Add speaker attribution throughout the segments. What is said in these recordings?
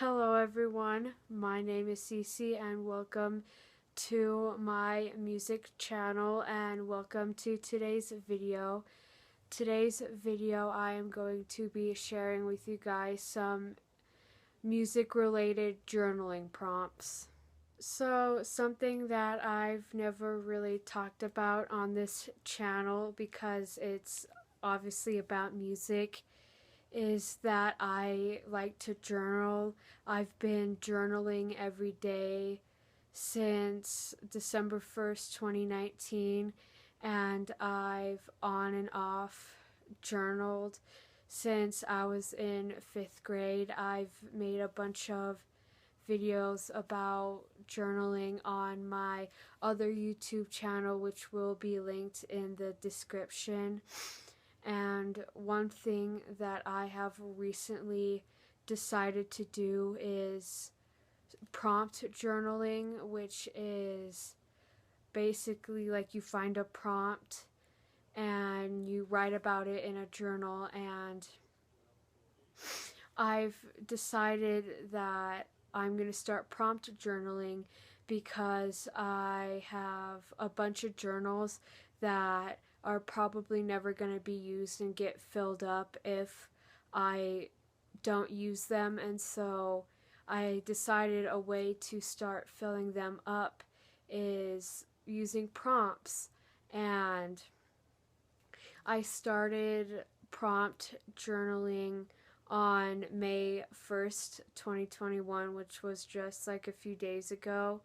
Speaker 1: Hello everyone, my name is Cece and welcome to my music channel and welcome to today's video. Today's video I am going to be sharing with you guys some music related journaling prompts. So something that I've never really talked about on this channel because it's obviously about music is that I like to journal. I've been journaling every day since December 1st, 2019, and I've on and off journaled since I was in 5th grade. I've made a bunch of videos about journaling on my other YouTube channel, which will be linked in the description. And one thing that I have recently decided to do is prompt journaling, which is basically like you find a prompt and you write about it in a journal. And I've decided that I'm going to start prompt journaling because I have a bunch of journals that are probably never going to be used and get filled up if I don't use them. And so I decided a way to start filling them up is using prompts. And I started prompt journaling on May 1st, 2021, which was just like a few days ago.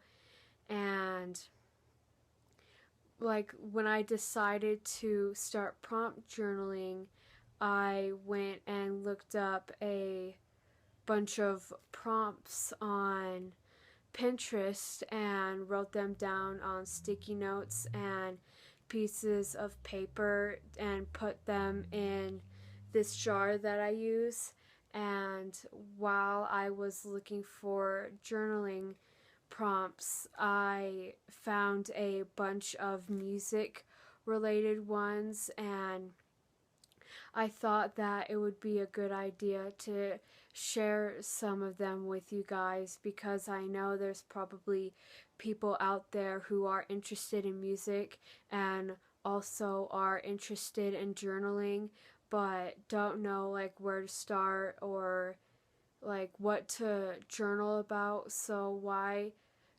Speaker 1: And like when I decided to start prompt journaling, I went and looked up a bunch of prompts on Pinterest and wrote them down on sticky notes and pieces of paper and put them in this jar that I use. And while I was looking for journaling prompts, I found a bunch of music related ones, and I thought that it would be a good idea to share some of them with you guys because I know there's probably people out there who are interested in music and also are interested in journaling but don't know like where to start or like what to journal about. So why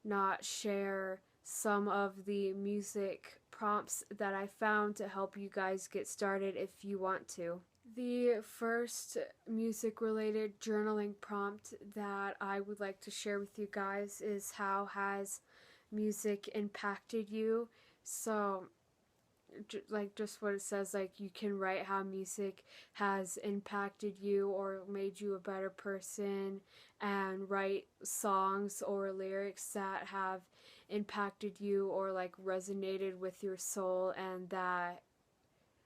Speaker 1: not share some of the music prompts that I found to help you guys get started if you want to. The first music related journaling prompt that I would like to share with you guys is how has music impacted you? So like just what it says, like you can write how music has impacted you or made you a better person, and write songs or lyrics that have impacted you or like resonated with your soul and that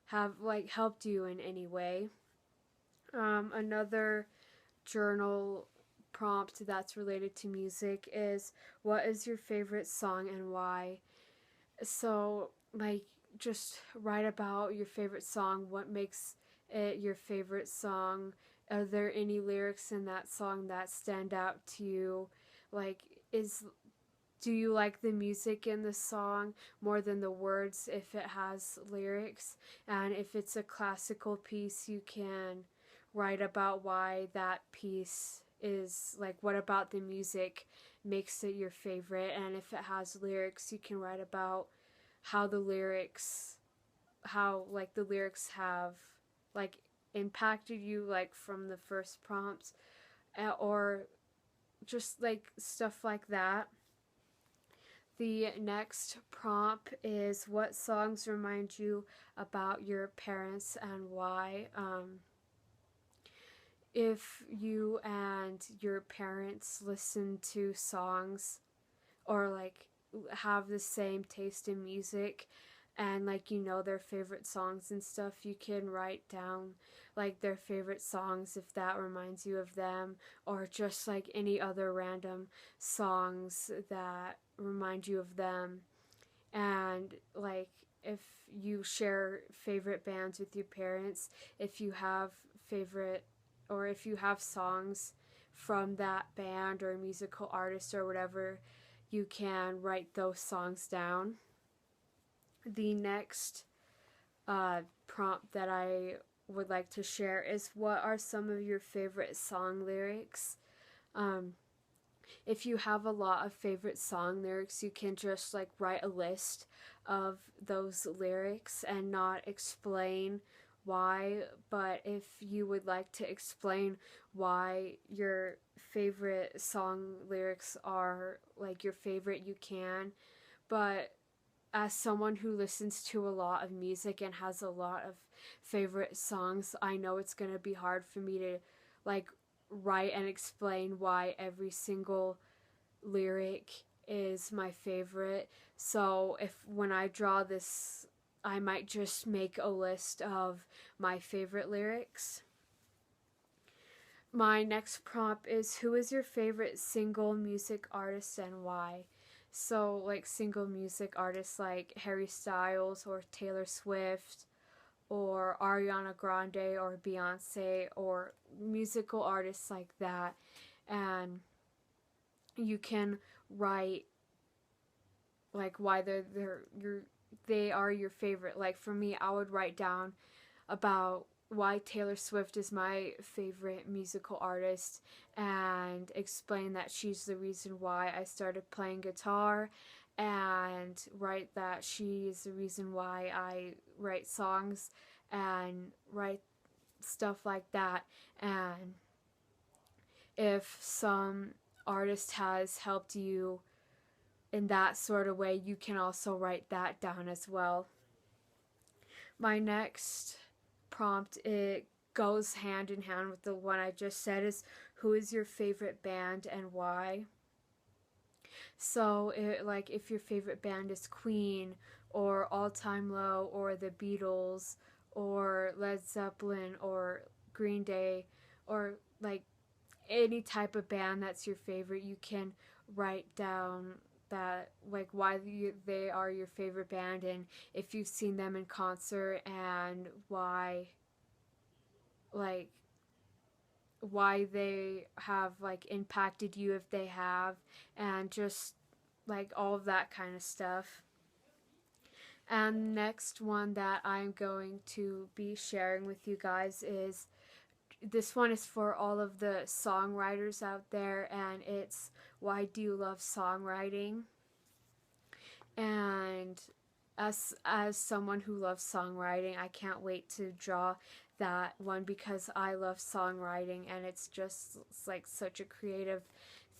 Speaker 1: have like helped you in any way. Another journal prompt that's related to music is what is your favorite song and why? So like just write about your favorite song, what makes it your favorite song. Are there any lyrics in that song that stand out to you? Like is do you like the music in the song more than the words if it has lyrics? And if it's a classical piece, you can write about why that piece is like what about the music makes it your favorite. And if it has lyrics, you can write about how the lyrics how like the lyrics have like impacted you like from the first prompts, or just like stuff like that. The next prompt is what songs remind you about your parents and why. If you and your parents listen to songs or like have the same taste in music and like you know their favorite songs and stuff, you can write down like their favorite songs if that reminds you of them, or just like any other random songs that remind you of them. And like if you share favorite bands with your parents, if you have favorite or if you have songs from that band or musical artist or whatever, you can write those songs down. The next prompt that I would like to share is, what are some of your favorite song lyrics? Um, if you have a lot of favorite song lyrics, you can just like write a list of those lyrics and not explain why. But if you would like to explain why your favorite song lyrics are like your favorite, you can. But as someone who listens to a lot of music and has a lot of favorite songs, I know it's going to be hard for me to like write and explain why every single lyric is my favorite. So if when I draw this, I might just make a list of my favorite lyrics. My next prompt is, who is your favorite single music artist and why? So like single music artists like Harry Styles or Taylor Swift or Ariana Grande or Beyonce or musical artists like that. And you can write like why they are your favorite. Like for me, I would write down about why Taylor Swift is my favorite musical artist and explain that she's the reason why I started playing guitar, and write that she is the reason why I write songs and write stuff like that. And if some artist has helped you in that sort of way, you can also write that down as well. My next prompt, it goes hand in hand with the one I just said, is, who is your favorite band and why? So like if your favorite band is Queen or All Time Low or the Beatles or Led Zeppelin or Green Day or like any type of band that's your favorite, you can write down that like why they are your favorite band, and if you've seen them in concert, and like why they have like impacted you if they have, and just like all of that kind of stuff. And next one that I'm going to be sharing with you guys is, this one is for all of the songwriters out there, and it's, why do you love songwriting? And as someone who loves songwriting, I can't wait to draw that one because I love songwriting, and it's like such a creative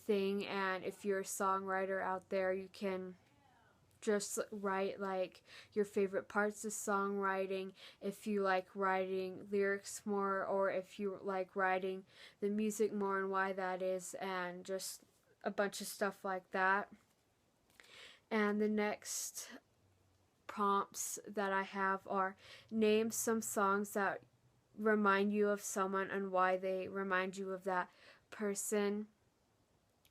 Speaker 1: thing. And if you're a songwriter out there, you can just write like your favorite parts of songwriting, if you like writing lyrics more, or if you like writing the music more and why that is, and just a bunch of stuff like that. And the next prompts that I have are, name some songs that remind you of someone and why they remind you of that person.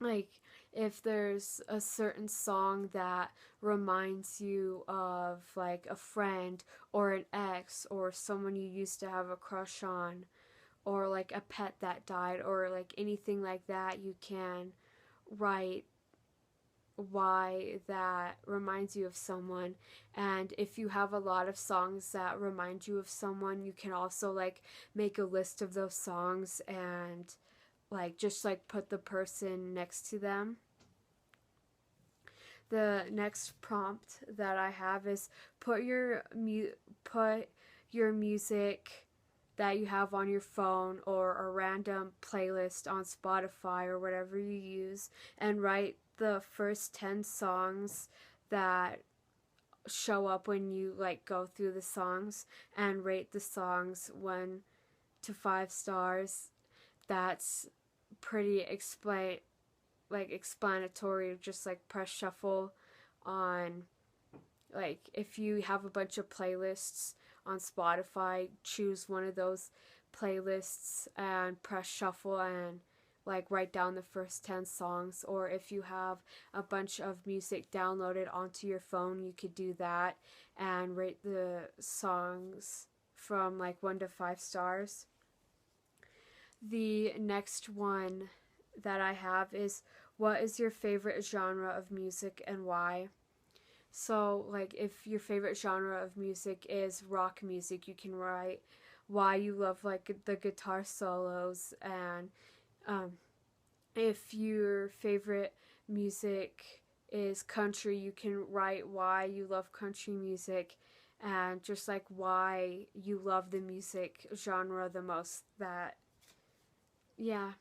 Speaker 1: Like if there's a certain song that reminds you of like a friend or an ex or someone you used to have a crush on, or like a pet that died, or like anything like that, you can write why that reminds you of someone. And if you have a lot of songs that remind you of someone, you can also like make a list of those songs and like just like put the person next to them. The next prompt that I have is, put your music that you have on your phone or a random playlist on Spotify or whatever you use, and write the first 10 songs that show up when you like go through the songs, and rate the songs 1 to 5 stars. That's pretty explanatory. Just like press shuffle on, like if you have a bunch of playlists on Spotify, choose one of those playlists and press shuffle and like write down the first 10 songs. Or if you have a bunch of music downloaded onto your phone, you could do that and rate the songs from like 1 to 5 stars. The next one that I have is, what is your favorite genre of music and why? So, like, if your favorite genre of music is rock music, you can write why you love, like, the guitar solos. And um, if your favorite music is country, you can write why you love country music and just like why you love the music genre the most. That, yeah.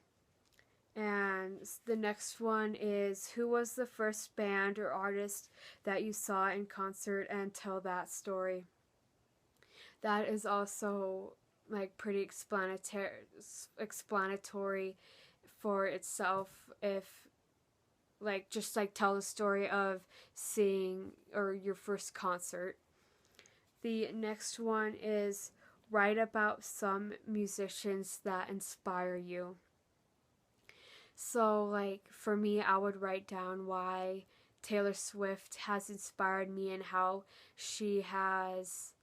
Speaker 1: And the next one is, who was the first band or artist that you saw in concert, and tell that story. That is also like pretty explanatory for itself. If like just like tell the story of seeing or your first concert. The next one is, write about some musicians that inspire you. So, like, for me, I would write down why Taylor Swift has inspired me and how she has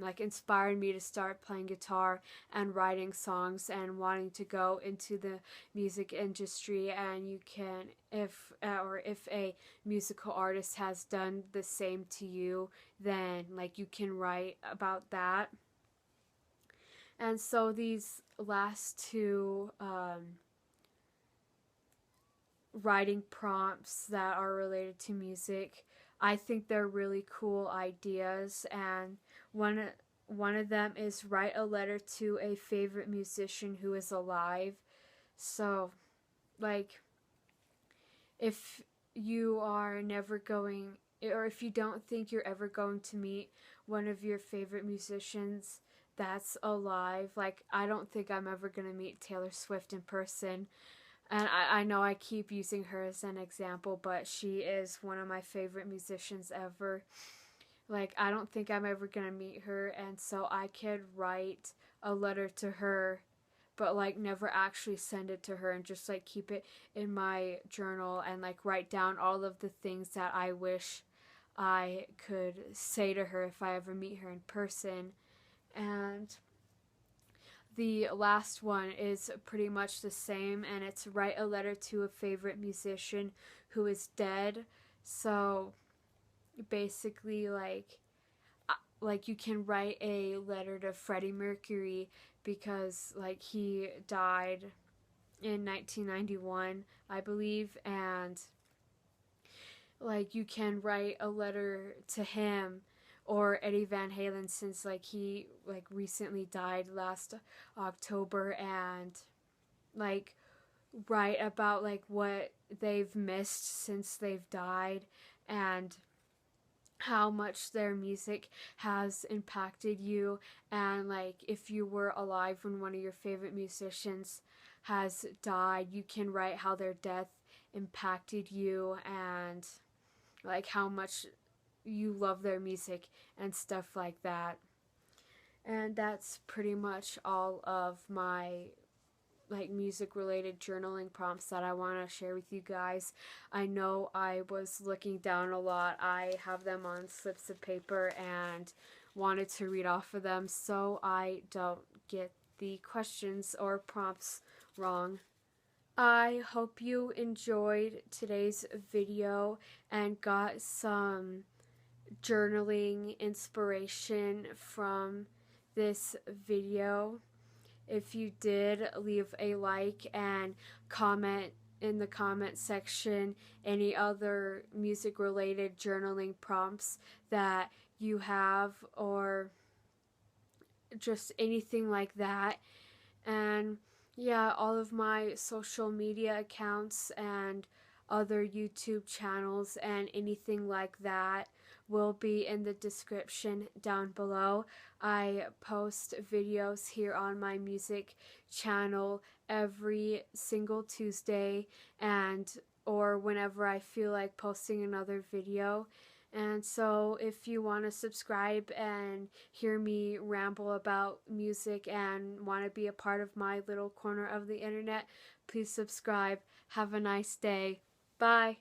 Speaker 1: like inspired me to start playing guitar and writing songs and wanting to go into the music industry. And you can, if or if a musical artist has done the same to you, then like you can write about that. And so these last two writing prompts that are related to music, I think they're really cool ideas. And one one of them is, write a letter to a favorite musician who is alive. So, like, if you are never going, or if you don't think you're ever going to meet one of your favorite musicians that's alive, like, I don't think I'm ever going to meet Taylor Swift in person. And I know I keep using her as an example, but she is one of my favorite musicians ever. Like, I don't think I'm ever going to meet her, and so I could write a letter to her, but like never actually send it to her, and just like keep it in my journal and like write down all of the things that I wish I could say to her if I ever meet her in person. And the last one is pretty much the same, and it's, write a letter to a favorite musician who is dead. So basically, like you can write a letter to Freddie Mercury because like he died in 1991, I believe. And like you can write a letter to him, or Eddie Van Halen, since like he like recently died last October. And like write about like what they've missed since they've died, and how much their music has impacted you. And like if you were alive when one of your favorite musicians has died, you can write how their death impacted you, and like how much you love their music and stuff like that. And that's pretty much all of my like music related journaling prompts that I want to share with you guys. I know I was looking down a lot. I have them on slips of paper and wanted to read off of them so I don't get the questions or prompts wrong. I hope you enjoyed today's video and got some journaling inspiration from this video. If you did, leave a like and comment in the comment section any other music related journaling prompts that you have, or just anything like that. And yeah, all of my social media accounts and other YouTube channels and anything like that will be in the description down below. I post videos here on my music channel every single Tuesday, and or whenever I feel like posting another video. And so if you want to subscribe and hear me ramble about music and want to be a part of my little corner of the internet, please subscribe. Have a nice day. Bye.